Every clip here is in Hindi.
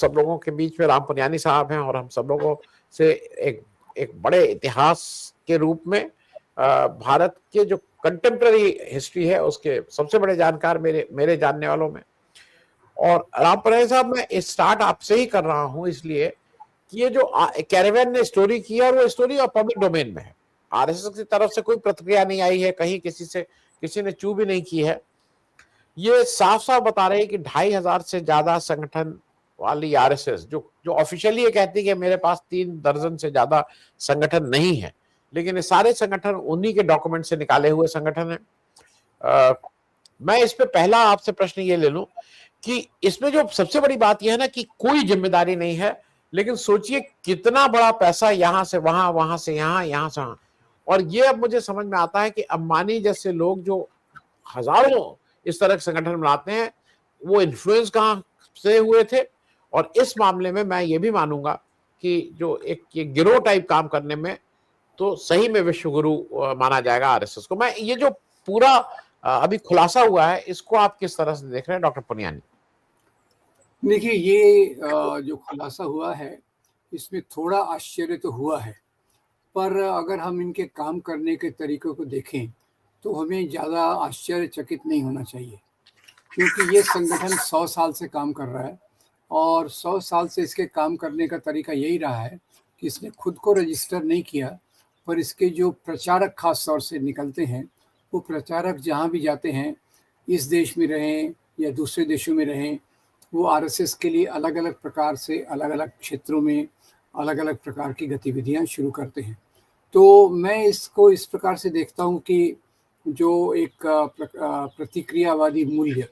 सब लोगों के बीच में राम पुनियानी साहब हैं और हम सब लोगों से एक एक बड़े इतिहास के रूप में भारत के जो कंटेम्प्रेरी हिस्ट्री है उसके सबसे बड़े जानकार मेरे मेरे जानने वालों में। और राम पुनियानी साहब, मैं स्टार्ट आपसे ही कर रहा हूं इसलिए कि ये जो कैरेवन ने स्टोरी की है वो स्टोरी और पब्लिक डोमेन में है। आरएसएस की तरफ से कोई प्रतिक्रिया नहीं आई है, कहीं किसी ने चू भी नहीं की है। ये साफ साफ बता रहे हैं कि 2,500 से ज्यादा संगठन वाली आरएसएस जो जो ऑफिशियली ये कहती है कि मेरे पास 3 दर्जन से ज्यादा संगठन नहीं है, लेकिन ये सारे संगठन उन्हीं के डॉक्यूमेंट से निकाले हुए संगठन है। मैं इस पे पहला आपसे प्रश्न ये ले लूं कि इसमें जो सबसे बड़ी बात यह है ना कि कोई जिम्मेदारी नहीं है, लेकिन सोचिए कितना बड़ा पैसा यहां से वहां, वहां से यहां से वहां। और ये अब मुझे समझ में आता है कि अंबानी जैसे लोग जो हजारों इस तरह के संगठन बनाते हैं, वो इन्फ्लुएंस कहां से हुए थे। और इस मामले में मैं ये भी मानूंगा कि जो एक ये गिरोह टाइप काम करने में तो सही में विश्व गुरु माना जाएगा आरएसएस को। मैं ये जो पूरा अभी खुलासा हुआ है इसको आप किस तरह से देख रहे हैं डॉक्टर पुनियानी? देखिए, ये जो खुलासा हुआ है इसमें थोड़ा आश्चर्य तो हुआ है, पर अगर हम इनके काम करने के तरीकों को देखें तो हमें ज़्यादा आश्चर्यचकित नहीं होना चाहिए, क्योंकि ये संगठन 100 साल से काम कर रहा है और 100 साल से इसके काम करने का तरीका यही रहा है कि इसने खुद को रजिस्टर नहीं किया, पर इसके जो प्रचारक खास तौर से निकलते हैं, वो प्रचारक जहाँ भी जाते हैं, इस देश में रहें या दूसरे देशों में रहें, वो आरएसएस के लिए अलग अलग प्रकार से अलग अलग क्षेत्रों में अलग अलग प्रकार की गतिविधियां शुरू करते हैं। तो मैं इसको इस प्रकार से देखता हूँ कि जो एक प्रतिक्रियावादी मूल्य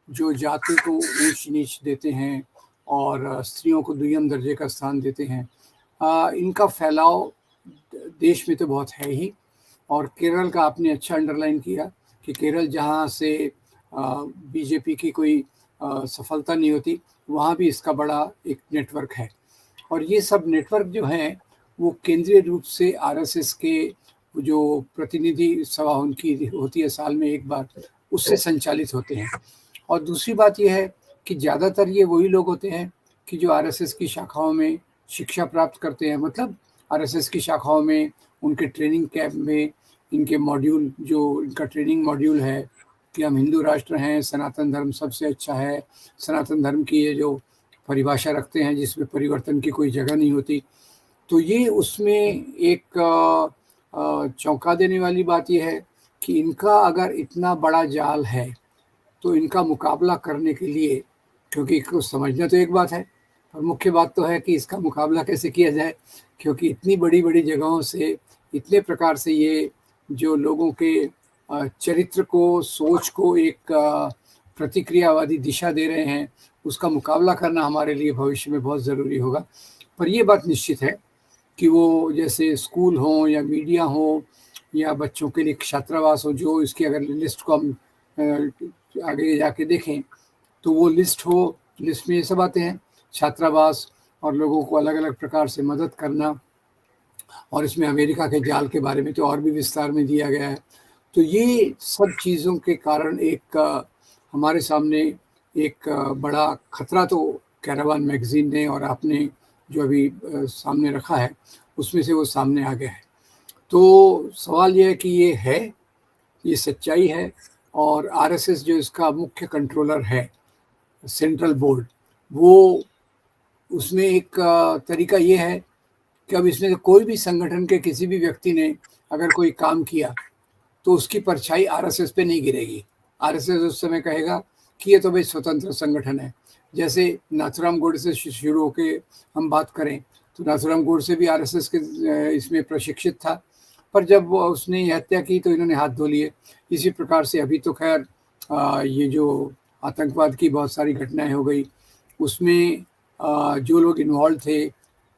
जो जाति को ऊंच नीच देते हैं और स्त्रियों को दुय्यम दर्जे का स्थान देते हैं, इनका फैलाव देश में तो बहुत है ही। और केरल का आपने अच्छा अंडरलाइन किया कि केरल जहाँ से बीजेपी की कोई सफलता नहीं होती, वहाँ भी इसका बड़ा एक नेटवर्क है। और ये सब नेटवर्क जो हैं वो केंद्रीय रूप से आरएसएस के जो प्रतिनिधि सभा उनकी होती है साल में एक बार, उससे संचालित होते हैं। और दूसरी बात यह है कि ज़्यादातर ये वही लोग होते हैं कि जो आरएसएस की शाखाओं में शिक्षा प्राप्त करते हैं, मतलब आरएसएस की शाखाओं में उनके ट्रेनिंग कैंप में इनके मॉड्यूल, जो इनका ट्रेनिंग मॉड्यूल है कि हम हिंदू राष्ट्र हैं, सनातन धर्म सबसे अच्छा है, सनातन धर्म की ये जो परिभाषा रखते हैं जिसमें परिवर्तन की कोई जगह नहीं होती, तो ये उसमें एक चौंका देने वाली बात यह है कि इनका अगर इतना बड़ा जाल है तो इनका मुकाबला करने के लिए, क्योंकि इसको समझना तो एक बात है, पर मुख्य बात तो है कि इसका मुकाबला कैसे किया जाए, क्योंकि इतनी बड़ी बड़ी जगहों से इतने प्रकार से ये जो लोगों के चरित्र को, सोच को एक प्रतिक्रियावादी दिशा दे रहे हैं, उसका मुकाबला करना हमारे लिए भविष्य में बहुत ज़रूरी होगा। पर ये बात निश्चित है कि वो जैसे स्कूल हों या मीडिया हो या बच्चों के लिए छात्रावास हो, जो इसकी अगर लिस्ट को हम आगे जाके देखें तो वो लिस्ट में ये सब आते हैं, छात्रावास और लोगों को अलग अलग प्रकार से मदद करना, और इसमें अमेरिका के जाल के बारे में तो और भी विस्तार में दिया गया है। तो ये सब चीज़ों के कारण एक हमारे सामने एक बड़ा खतरा तो कैरावान मैगजीन ने और आपने जो अभी सामने रखा है उसमें से वो सामने आ गया है। तो सवाल ये है कि ये है, ये सच्चाई है, और आरएसएस जो इसका मुख्य कंट्रोलर है, सेंट्रल बोर्ड, वो उसमें एक तरीका ये है कि अब इसमें से कोई भी संगठन के किसी भी व्यक्ति ने अगर कोई काम किया तो उसकी परछाई आरएसएस पे नहीं गिरेगी। आरएसएस उस समय कहेगा कि ये तो भाई स्वतंत्र संगठन है। जैसे नाथुराम गोडसे से शुरू होके हम बात करें तो नाथुराम गोडसे भी आरएसएस के इसमें प्रशिक्षित था, पर जब उसने हत्या की तो इन्होंने हाथ धो लिए। इसी प्रकार से अभी तो खैर ये जो आतंकवाद की बहुत सारी घटनाएं हो गई, उसमें जो लोग इन्वॉल्व थे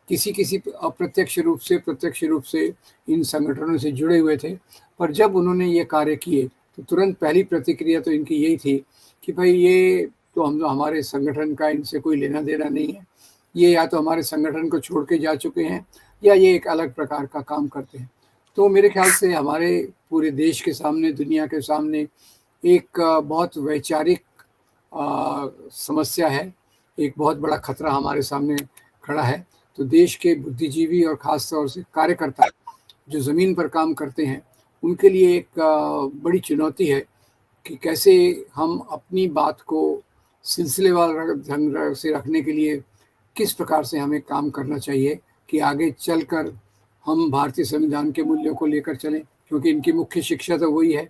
किसी अप्रत्यक्ष रूप से प्रत्यक्ष रूप से इन संगठनों से जुड़े हुए थे, पर जब उन्होंने ये कार्य किए तो तुरंत पहली प्रतिक्रिया तो इनकी यही थी कि भाई ये तो हमारे संगठन का इनसे कोई लेना देना नहीं है, ये या तो हमारे संगठन को छोड़ के जा चुके हैं या ये एक अलग प्रकार का काम करते हैं। तो मेरे ख्याल से हमारे पूरे देश के सामने, दुनिया के सामने एक बहुत वैचारिक समस्या है एक बहुत बड़ा खतरा हमारे सामने खड़ा है। तो देश के बुद्धिजीवी और ख़ास तौर से कार्यकर्ता जो ज़मीन पर काम करते हैं, उनके लिए एक बड़ी चुनौती है कि कैसे हम अपनी बात को सिलसिलेवार ढंग से रखने के लिए किस प्रकार से हमें काम करना चाहिए कि आगे चलकर हम भारतीय संविधान के मूल्यों को लेकर चलें, क्योंकि इनकी मुख्य शिक्षा तो वही है,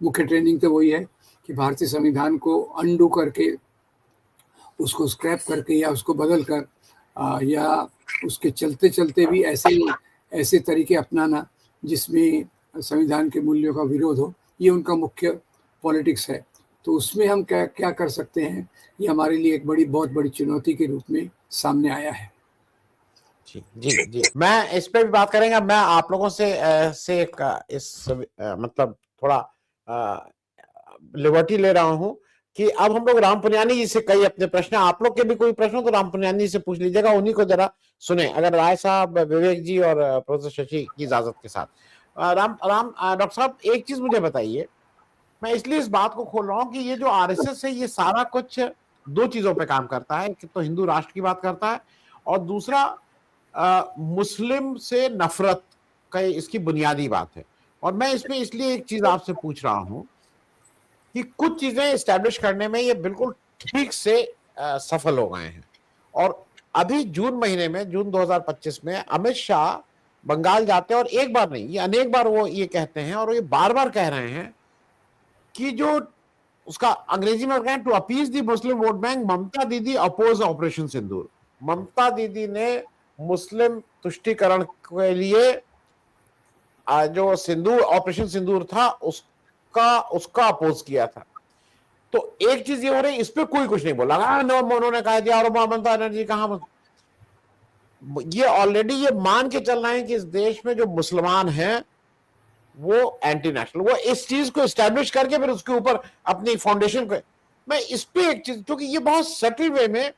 मुख्य ट्रेनिंग तो वही है कि भारतीय संविधान को अनडू करके, उसको स्क्रैप करके या उसको बदल कर या उसके चलते-चलते भी ऐसे तरीके अपनाना जिसमें संविधान के मूल्यों का विरोध हो, ये उनका मुख्य पॉलिटिक्स है। तो उसमें हम क्या क्या कर सकते हैं, ये हमारे लिए एक बहुत बड़ी चुनौती के रूप में सामने आया है। जी, जी, जी। मैं इस पे भी बात करेंगे। मैं आप लोगों से मतलब थोड़ा लिबर्टी ले रहा हूँ कि अब हम लोग राम पुनियानी जी से कई अपने प्रश्न, आप लोग के भी कोई प्रश्न हो तो राम पुनियानी जी से पूछ लीजिएगा, उन्हीं को जरा सुने, अगर राय साहब, विवेक जी और प्रोफेसर शशि की इजाजत के साथ। डॉक्टर साहब, एक चीज मुझे बताइए, मैं इसलिए इस बात को खोल रहा हूँ कि ये जो आरएसएस है, ये सारा कुछ दो चीजों पे काम करता है। एक तो हिंदू राष्ट्र की बात करता है, और दूसरा मुस्लिम से नफरत का इसकी बुनियादी बात है। और मैं इसमें इसलिए एक चीज आपसे पूछ रहा हूं कि कुछ चीजें एस्टेब्लिश करने में ये बिल्कुल ठीक से सफल हो गए हैं। और अभी जून महीने में, जून 2025 में अमित शाह बंगाल जाते हैं, और एक बार नहीं, ये अनेक बार वो ये कहते हैं, और ये बार बार कह रहे हैं कि जो उसका अंग्रेजी में कहते हैं, to appease the Muslim vote bank, Mamata Didi oppose operation सिंदूर। ममता दीदी ने मुस्लिम तुष्टीकरण के लिए जो सिंदूर, ऑपरेशन सिंदूर था, उसका अपोज किया था। तो एक चीज ये हो रही, इस पे कोई कुछ नहीं बोला, उन्होंने कहा दिया, और ममता बनर्जी कहां, ये ऑलरेडी ये मान के चल रहे हैं कि इस देश में जो मुसलमान हैं वो एंटी नेशनल, वो इस चीज को एस्टेब्लिश करके फिर उसके ऊपर अपनी फाउंडेशन को, मैं इस पे एक चीज, क्योंकि ये बहुत सटल वे में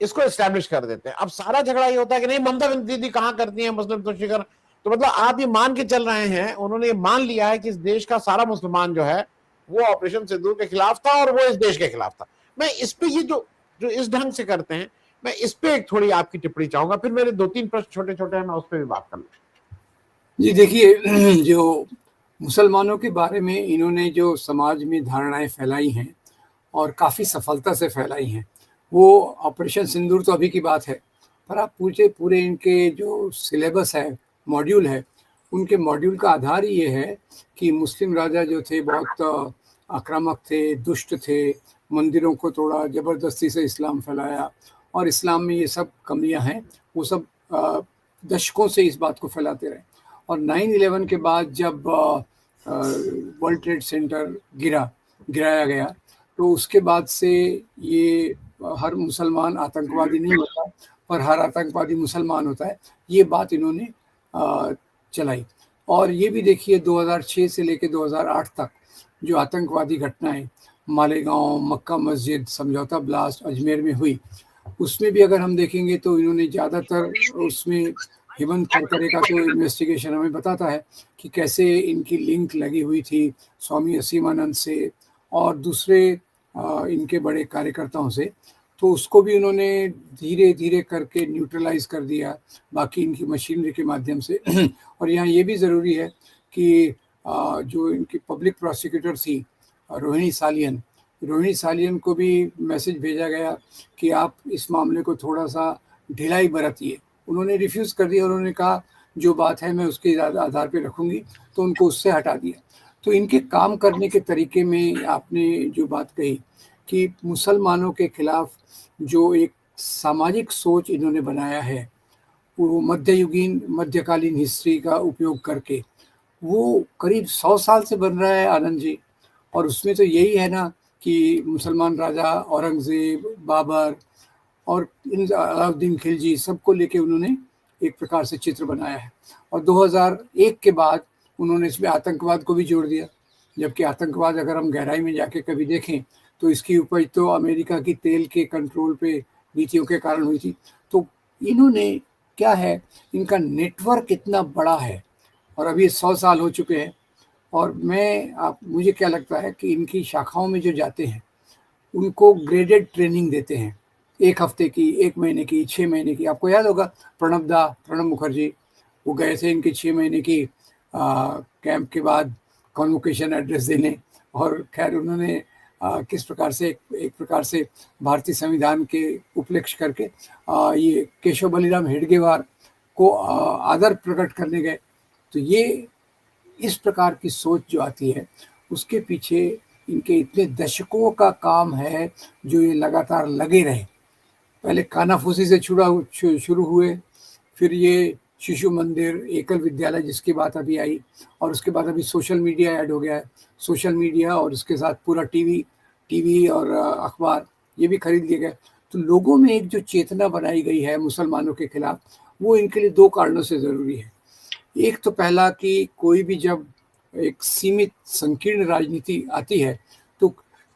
इसको एस्टेब्लिश कर देते हैं। अब सारा झगड़ा ये होता है कि नहीं, ममता दीदी कहां करती है मुस्लिम तुष्टीकरण। तो मतलब आप ये मान के चल रहे हैं, उन्होंने ये मान लिया है कि इस देश का सारा मुसलमान जो है वो ऑपरेशन सिंदूर के खिलाफ था, और वो इस देश के खिलाफ था। मैं इस पे ये जो जो इस ढंग से करते हैं, मैं इस पे एक थोड़ी आपकी टिप्पणी चाहूंगा, फिर मेरे 2-3 प्रश्न छोटे छोटे हैं, मैं उस पर भी बात कर लूँ। जी देखिए, जो मुसलमानों के बारे में इन्होंने जो समाज में धारणाएं फैलाई हैं और काफ़ी सफलता से फैलाई हैं, वो ऑपरेशन सिंदूर तो अभी की बात है, पर आप पूछे पूरे इनके जो सिलेबस है, मॉड्यूल है, उनके मॉड्यूल का आधार ये है कि मुस्लिम राजा जो थे बहुत आक्रामक थे, दुष्ट थे, मंदिरों को तोड़ा, ज़बरदस्ती से इस्लाम फैलाया, और इस्लाम में ये सब कमियां हैं, वो सब दशकों से इस बात को फैलाते रहे। और 9/11 के बाद जब वर्ल्ड ट्रेड सेंटर गिराया गया, तो उसके बाद से ये हर मुसलमान आतंकवादी नहीं होता, पर हर आतंकवादी मुसलमान होता है, ये बात इन्होंने चलाई। और ये भी देखिए 2006 से लेकर 2008 तक जो आतंकवादी घटनाएं मालेगांव, मक्का मस्जिद, समझौता ब्लास्ट, अजमेर में हुई, उसमें भी अगर हम देखेंगे तो इन्होंने ज़्यादातर उसमें हेमंत करकरे का तो इन्वेस्टिगेशन हमें बताता है कि कैसे इनकी लिंक लगी हुई थी स्वामी असीमानंद से और दूसरे इनके बड़े कार्यकर्ताओं से, तो उसको भी उन्होंने धीरे धीरे करके न्यूट्रलाइज कर दिया, बाकी इनकी मशीनरी के माध्यम से। और यहाँ ये भी ज़रूरी है कि जो इनकी पब्लिक प्रोसिक्यूटर थी रोहिणी सालियन को भी मैसेज भेजा गया कि आप इस मामले को थोड़ा सा ढिलाई बरतिए। उन्होंने रिफ्यूज़ कर दिया, उन्होंने कहा जो बात है मैं उसके आधार पे रखूँगी, तो उनको उससे हटा दिया। तो इनके काम करने के तरीके में आपने जो बात कही कि मुसलमानों के खिलाफ जो एक सामाजिक सोच इन्होंने बनाया है, वो मध्यकालीन हिस्ट्री का उपयोग करके, वो करीब 100 साल से बन रहा है आनंद जी। और उसमें तो यही है ना कि मुसलमान राजा औरंगज़ेब, बाबर और इन अलाउद्दीन खिलजी सबको लेके उन्होंने एक प्रकार से चित्र बनाया है। और 2001 के बाद उन्होंने इसमें आतंकवाद को भी जोड़ दिया, जबकि आतंकवाद अगर हम गहराई में जाके कभी देखें तो इसकी उपज तो अमेरिका की तेल के कंट्रोल पे नीतियों के कारण हुई थी। तो इन्होंने क्या है, इनका नेटवर्क इतना बड़ा है, और अभी 100 साल हो चुके हैं। और मुझे क्या लगता है कि इनकी शाखाओं में जो जाते हैं उनको ग्रेडेड ट्रेनिंग देते हैं, 1 हफ्ते की, 1 महीने की, 6 महीने की। आपको याद होगा प्रणब मुखर्जी, वो गए थे इनकी 6 महीने की कैंप के बाद कन्वोकेशन एड्रेस देने, और खैर उन्होंने किस प्रकार से एक प्रकार से भारतीय संविधान के उपलक्ष्य करके ये केशव बलिराम हेडगेवार को आदर प्रकट करने गए। तो ये इस प्रकार की सोच जो आती है, उसके पीछे इनके इतने दशकों का काम है जो ये लगातार लगे रहे। पहले कानाफूसी से शुरू हुए, फिर ये शिशु मंदिर, एकल विद्यालय जिसकी बात अभी आई, और उसके बाद अभी सोशल मीडिया ऐड हो गया है। सोशल मीडिया और उसके साथ पूरा टीवी और अखबार ये भी खरीद लिए गए। तो लोगों में एक जो चेतना बनाई गई है मुसलमानों के खिलाफ, वो इनके लिए 2 कारणों से ज़रूरी है। एक तो पहला कि कोई भी जब एक सीमित संकीर्ण राजनीति आती है तो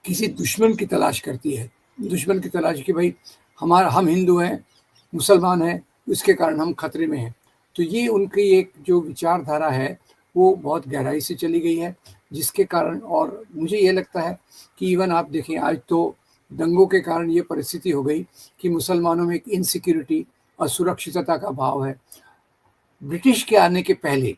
किसी दुश्मन की तलाश करती है। दुश्मन की तलाश कि भाई हम हिंदू हैं, मुसलमान हैं, इसके कारण हम खतरे में हैं। तो ये उनकी एक जो विचारधारा है वो बहुत गहराई से चली गई है, जिसके कारण, और मुझे ये लगता है कि इवन आप देखें आज तो दंगों के कारण ये परिस्थिति हो गई कि मुसलमानों में एक इनसिक्योरिटी, असुरक्षितता का भाव है। ब्रिटिश के आने के पहले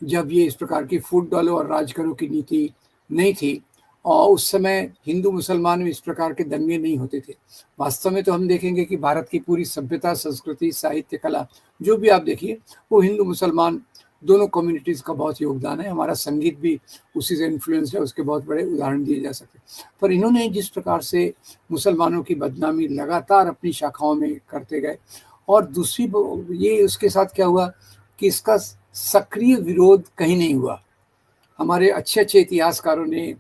जब ये इस प्रकार की फूट डालो और राज करो की नीति नहीं थी, और उस समय हिंदू मुसलमान में इस प्रकार के दंगे नहीं होते थे। वास्तव में तो हम देखेंगे कि भारत की पूरी सभ्यता, संस्कृति, साहित्य, कला जो भी आप देखिए, वो हिंदू मुसलमान दोनों कम्युनिटीज़ का बहुत योगदान है। हमारा संगीत भी उसी से इन्फ्लुएंस है, उसके बहुत बड़े उदाहरण दिए जा सकते हैं। पर इन्होंने जिस प्रकार से मुसलमानों की बदनामी लगातार अपनी शाखाओं में करते गए, और दूसरी ये उसके साथ क्या हुआ कि इसका सक्रिय विरोध कहीं नहीं हुआ। हमारे अच्छे अच्छे इतिहासकारों ने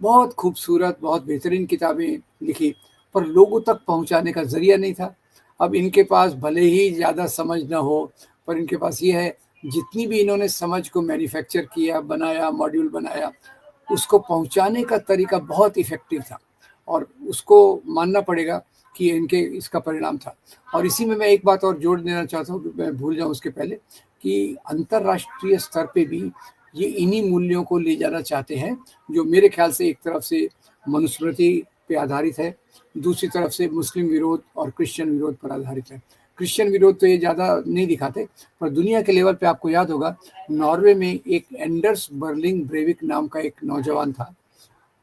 बहुत खूबसूरत, बहुत बेहतरीन किताबें लिखी, पर लोगों तक पहुंचाने का जरिया नहीं था। अब इनके पास भले ही ज़्यादा समझ ना हो, पर इनके पास ये है, जितनी भी इन्होंने समझ को मैन्युफैक्चर किया, बनाया, मॉड्यूल बनाया, उसको पहुंचाने का तरीका बहुत इफ़ेक्टिव था, और उसको मानना पड़ेगा कि इनके इसका परिणाम था। और इसी में मैं एक बात और जोड़ देना चाहता हूँ, मैं भूल जाऊँ उसके पहले, कि अंतर्राष्ट्रीय स्तर पे भी ये इन्हीं मूल्यों को ले जाना चाहते हैं, जो मेरे ख्याल से एक तरफ से मनुस्मृति पे आधारित है, दूसरी तरफ से मुस्लिम विरोध और क्रिश्चियन विरोध पर आधारित है। क्रिश्चियन विरोध तो ये ज़्यादा नहीं दिखाते, पर दुनिया के लेवल पे आपको याद होगा, नॉर्वे में एक एंडर्स बर्लिंग ब्रेविक नाम का एक नौजवान था।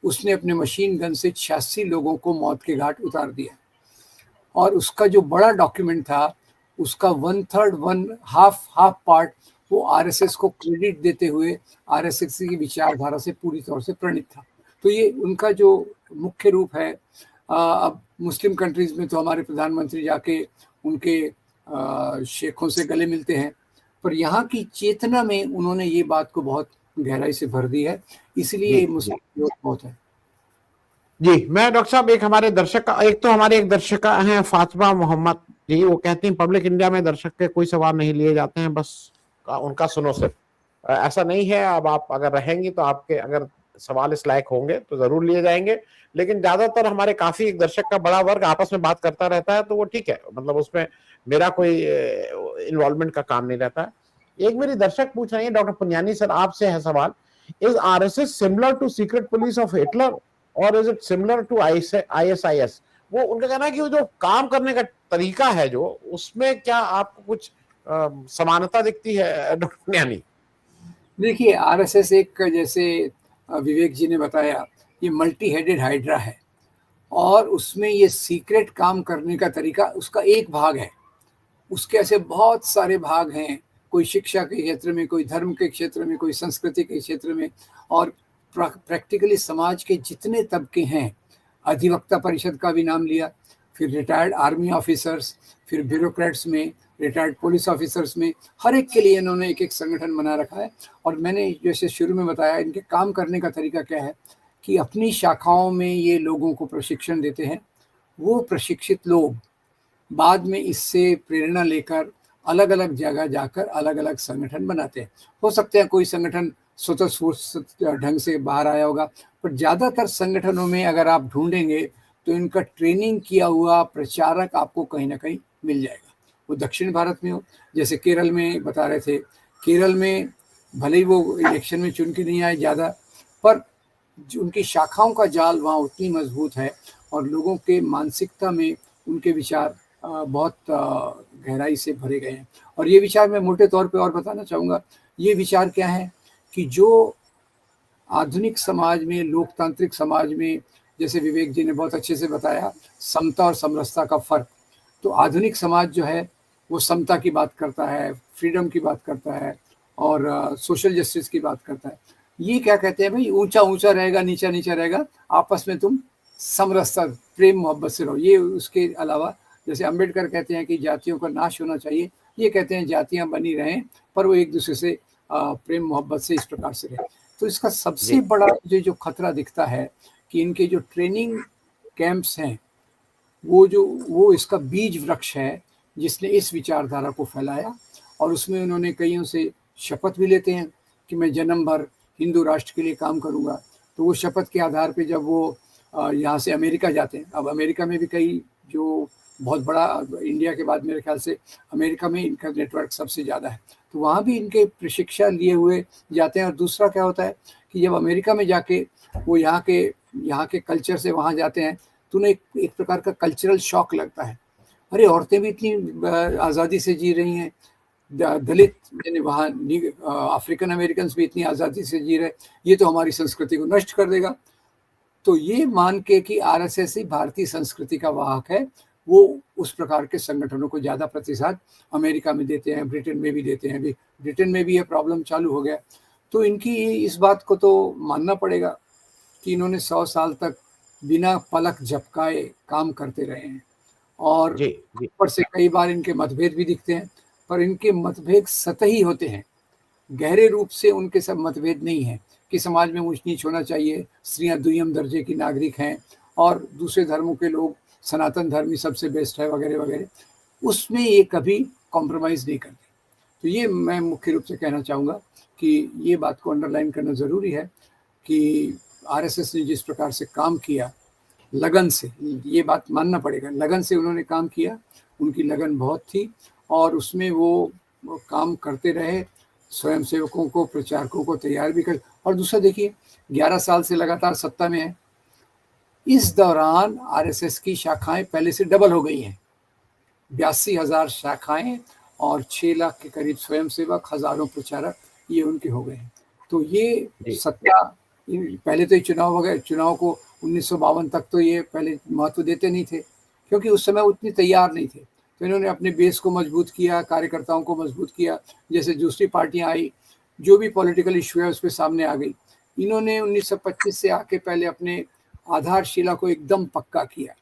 उसने अपने मशीन गन से 86 लोगों को मौत के घाट उतार दिया, और उसका जो बड़ा डॉक्यूमेंट था, उसका 1/3 हाफ पार्ट वो आरएसएस को क्रेडिट देते हुए आरएसएस की विचारधारा से पूरी तौर से प्रणीत था। तो ये उनका जो मुख्य रूप है। अब मुस्लिम कंट्रीज में तो हमारे प्रधानमंत्री जाके उनके शेखों से गले मिलते हैं, पर यहाँ की चेतना में उन्होंने ये बात को बहुत गहराई से भर दी है, इसलिए मुस्लिम विरोध बहुत है। जी, मैं डॉक्टर साहब एक तो हमारे एक दर्शका हैं फातिमा मोहम्मद जी, वो कहती हैं पब्लिक इंडिया में दर्शक के कोई सवाल नहीं लिए जाते हैं, बस उनका सुनो सिर्फ। ऐसा नहीं है, अब आप अगर रहेंगी तो आपके अगर सवाल इस लायक होंगे तो जरूर लिए जाएंगे, लेकिन ज्यादातर हमारे काफी एक दर्शक का बड़ा वर्ग आपस में बात करता रहता है, तो वो ठीक है, मतलब उसमें मेरा कोई इन्वॉल्वमेंट का काम नहीं रहता है। एक मेरी दर्शक पूछ रही है, डॉक्टर पुनियानी सर आपसे है सवाल, is RSS similar to secret police of Hitler और is it similar to ISIS? वो उनका कहना है कि वो जो काम करने का तरीका है, जो उसमें क्या आपको कुछ समानता दिखती है डॉक्टर पुनियानी? देखिए, आरएसएस एक, जैसे विवेक जी ने बताया, ये मल्टी हेडेड हाइड्रा है, और उसमें ये सीक्रेट काम करने का तरीका उसका एक भाग है। उसके ऐसे बहुत सारे भाग हैं, कोई शिक्षा के क्षेत्र में, कोई धर्म के क्षेत्र में, कोई संस्कृति के क्षेत्र में, और प्रैक्टिकली समाज के जितने तबके हैं, अधिवक्ता परिषद का भी नाम लिया, फिर रिटायर्ड आर्मी ऑफिसर्स, फिर ब्यूरोक्रेट्स में, रिटायर्ड पुलिस ऑफिसर्स में, हर एक के लिए इन्होंने एक एक संगठन बना रखा है। और मैंने जैसे शुरू में बताया, इनके काम करने का तरीका क्या है कि अपनी शाखाओं में ये लोगों को प्रशिक्षण देते हैं। वो प्रशिक्षित लोग बाद में इससे प्रेरणा लेकर अलग अलग जगह जाकर अलग अलग संगठन बनाते हैं। हो सकते हैं कोई संगठन स्वतः ढंग से बाहर आया होगा, पर ज़्यादातर संगठनों में अगर आप ढूंढेंगे तो इनका ट्रेनिंग किया हुआ प्रचारक आपको कहीं ना कहीं मिल जाएगा। वो दक्षिण भारत में हो, जैसे केरल में बता रहे थे, केरल में भले ही वो इलेक्शन में चुन के नहीं आए ज़्यादा, पर उनकी शाखाओं का जाल वहाँ उतनी मजबूत है, और लोगों के मानसिकता में उनके विचार बहुत गहराई से भरे गए हैं। और ये विचार मैं मोटे तौर पे और बताना चाहूँगा, ये विचार क्या है कि जो आधुनिक समाज में, लोकतांत्रिक समाज में, जैसे विवेक जी ने बहुत अच्छे से बताया समता और समरसता का फ़र्क, तो आधुनिक समाज जो है वो समता की बात करता है, फ्रीडम की बात करता है और सोशल जस्टिस की बात करता है। ये क्या कहते हैं भाई, ऊँचा-ऊँचा रहेगा, नीचा-नीचा रहेगा, आपस में तुम समरसता, प्रेम मोहब्बत से रहो। ये उसके अलावा जैसे अम्बेडकर कहते हैं कि जातियों का नाश होना चाहिए, ये कहते हैं जातियाँ बनी रहें पर वो एक-दूसरे से प्रेम मोहब्बत से इस प्रकार से रहें। तो इसका सबसे जी, बड़ा मुझे जो खतरा दिखता है कि इनके जो ट्रेनिंग कैंप्स हैं, वो इसका बीज वृक्ष है, जिसने इस विचारधारा को फैलाया और उसमें उन्होंने कइयों से शपथ भी लेते हैं कि मैं जन्म भर हिंदू राष्ट्र के लिए काम करूँगा। तो वो शपथ के आधार पे जब वो यहाँ से अमेरिका जाते हैं, अब अमेरिका में भी कई जो बहुत बड़ा, इंडिया के बाद मेरे ख्याल से अमेरिका में इनका नेटवर्क सबसे ज़्यादा है, तो वहाँ भी इनके प्रशिक्षण लिए हुए जाते हैं। और दूसरा क्या होता है कि जब अमेरिका में जाके वो यहाँ के कल्चर से वहाँ जाते हैं, तो उन्हें एक प्रकार का कल्चरल शॉक लगता है। अरे! औरतें भी इतनी आज़ादी से जी रही हैं, दलित यानी वहाँ अफ्रीकन अमेरिकन्स भी इतनी आज़ादी से जी रहे, ये तो हमारी संस्कृति को नष्ट कर देगा। तो ये मान के कि आरएसएस ही भारतीय संस्कृति का वाहक है, वो उस प्रकार के संगठनों को ज़्यादा प्रतिसाद अमेरिका में देते हैं, ब्रिटेन में भी देते हैं। अभी ब्रिटेन में भी ये प्रॉब्लम चालू हो गया। तो इनकी इस बात को तो मानना पड़ेगा कि इन्होंने 100 साल तक बिना पलक झपकाए काम करते रहे हैं और जी, जी, ऊपर से कई बार इनके मतभेद भी दिखते हैं, पर इनके मतभेद सतही होते हैं। गहरे रूप से उनके सब मतभेद नहीं है कि समाज में ऊंच-नीच होना चाहिए, स्त्रियाँ दुय्यम दर्जे की नागरिक हैं और दूसरे धर्मों के लोग सनातन धर्म ही सबसे बेस्ट है वगैरह-वगैरह। उसमें ये कभी कॉम्प्रोमाइज़ नहीं करते। तो ये मैं मुख्य रूप से कहना चाहूँगा कि ये बात को अंडरलाइन करना ज़रूरी है कि आरएसएस ने जिस प्रकार से काम किया, लगन से, ये बात मानना पड़ेगा, लगन से उन्होंने काम किया, उनकी लगन बहुत थी और उसमें वो काम करते रहे, स्वयंसेवकों को, प्रचारकों को तैयार भी कर। और दूसरा देखिए 11 साल से लगातार सत्ता में है, इस दौरान आरएसएस की शाखाएँ पहले से डबल हो गई हैं। 82,000 शाखाएँ और 6 लाख के करीब स्वयंसेवक, हज़ारों प्रचारक, ये उनके हो गए हैं। तो ये जी, सत्ता, पहले तो ये चुनाव को 1952 तक तो ये पहले महत्व देते नहीं थे, क्योंकि उस समय उतनी तैयार नहीं थे। तो इन्होंने अपने बेस को मजबूत किया, कार्यकर्ताओं को मजबूत किया, जैसे दूसरी पार्टियाँ आई, जो भी पॉलिटिकल इश्यू है उसपे सामने आ गई। इन्होंने 1925 से आके पहले अपने आधारशिला को एकदम पक्का किया,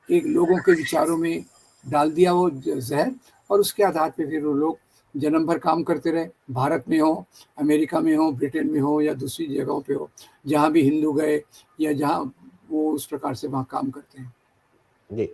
एक लोगों के विचारों में डाल दिया वो ज़हर और उसके आधार पे फिर वो लोग जन्म भर काम करते रहे। भारत में हो, अमेरिका में हो, ब्रिटेन में हो या दूसरी जगहों पे हो, जहाँ भी हिंदू गए या जहाँ वो उस प्रकार से वहाँ काम करते हैं। जी।